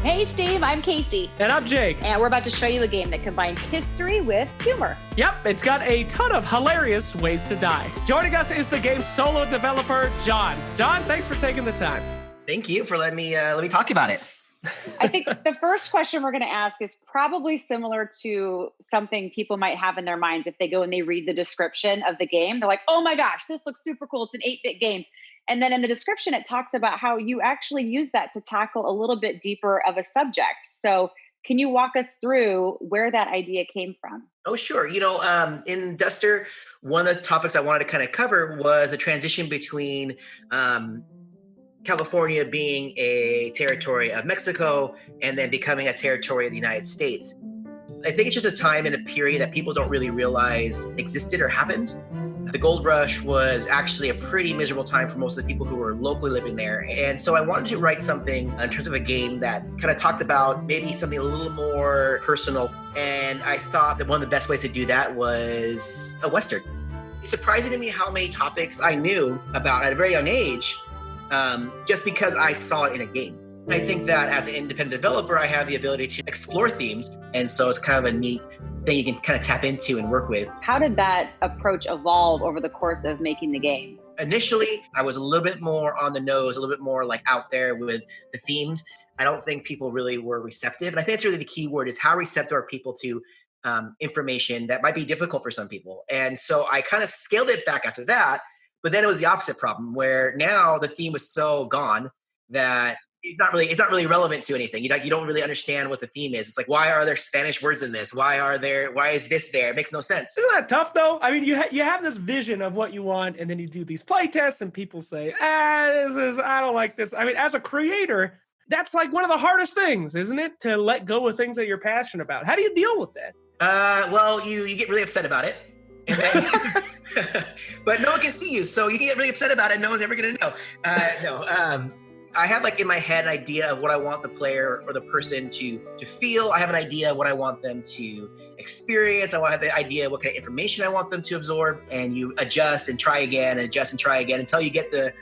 Hey Steve, I'm Casey. And I'm Jake. And we're about to show you a game that combines history with humor. Yep, it's got a ton of hilarious ways to die. Joining us is the game's solo developer, John. John, thanks for taking the time. Thank you for letting me talk about it. I think the first question we're going to ask is probably similar to something people might have in their minds if they go and they read the description of the game. They're like, oh my gosh, this looks super cool. It's an 8-bit game. And then in the description, it talks about how you actually use that to tackle a little bit deeper of a subject. So can you walk us through where that idea came from? Oh, sure. In Duster, one of the topics I wanted to kind of cover was the transition between California being a territory of Mexico and then becoming a territory of the United States. I think it's just a time and a period that people don't really realize existed or happened. The gold rush was actually a pretty miserable time for most of the people who were locally living there. And so I wanted to write something in terms of a game that kind of talked about maybe something a little more personal. And I thought that one of the best ways to do that was a Western. It's surprising to me how many topics I knew about at a very young age, just because I saw it in a game. I think that as an independent developer, I have the ability to explore themes. And so it's kind of a neat thing you can kind of tap into and work with. How did that approach evolve over the course of making the game? Initially, I was a little bit more on the nose, a little bit more like out there with the themes. I don't think people really were receptive. And I think that's really the key word is how receptive are people to information that might be difficult for some people. And so I kind of scaled it back after that. But then it was the opposite problem where now the theme was so gone that it's not really relevant to anything. You don't really understand what the theme is. It's like, why are there Spanish words in this? Why is this there? It makes no sense. Isn't that tough though? I mean, you have this vision of what you want, and then you do these play tests and people say, I don't like this. I mean, as a creator, that's like one of the hardest things, isn't it? To let go of things that you're passionate about. How do you deal with that? Well, you get really upset about it. And then, but no one can see you. So you can get really upset about it. No one's ever going to know. I have like in my head an idea of what I want the player or the person to feel. I have an idea of what I want them to experience. I have the idea of what kind of information I want them to absorb, and you adjust and try again and adjust and try again until you get the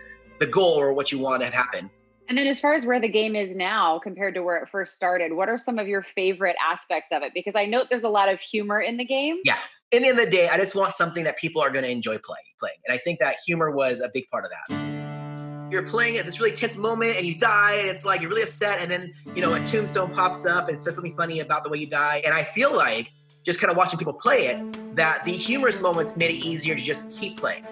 goal or what you want to have happen. And then as far as where the game is now compared to where it first started, what are some of your favorite aspects of it? Because I know there's a lot of humor in the game. Yeah. In the end of the day, I just want something that people are going to enjoy playing. And I think that humor was a big part of that. You're playing at this really tense moment and you die and it's like you're really upset, and then a tombstone pops up and it says something funny about the way you die. And I feel like just kind of watching people play it, that the humorous moments made it easier to just keep playing.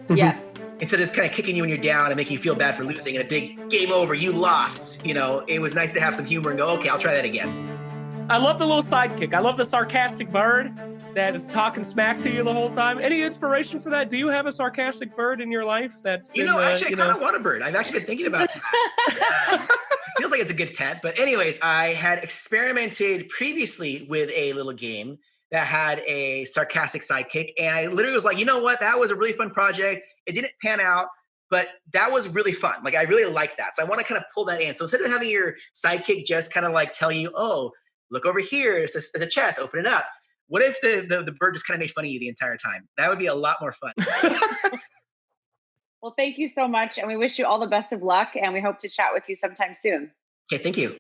Yes. Instead of just kind of kicking you when you're down and making you feel bad for losing and a big game over, you lost. It was nice to have some humor and go, okay, I'll try that again. I love the little sidekick. I love the sarcastic bird that is talking smack to you the whole time. Any inspiration for that? Do you have a sarcastic bird in your life that's been, actually, I kind of want a bird. I've actually been thinking about that. Feels like it's a good pet. But anyways, I had experimented previously with a little game that had a sarcastic sidekick. And I literally was like, you know what? That was a really fun project. It didn't pan out, but that was really fun. Like, I really like that. So I want to kind of pull that in. So instead of having your sidekick just kind of like tell you, oh, look over here, it's a chest, open it up. What if the bird just kind of made fun of you the entire time? That would be a lot more fun. Well, thank you so much. And we wish you all the best of luck. And we hope to chat with you sometime soon. Okay, thank you.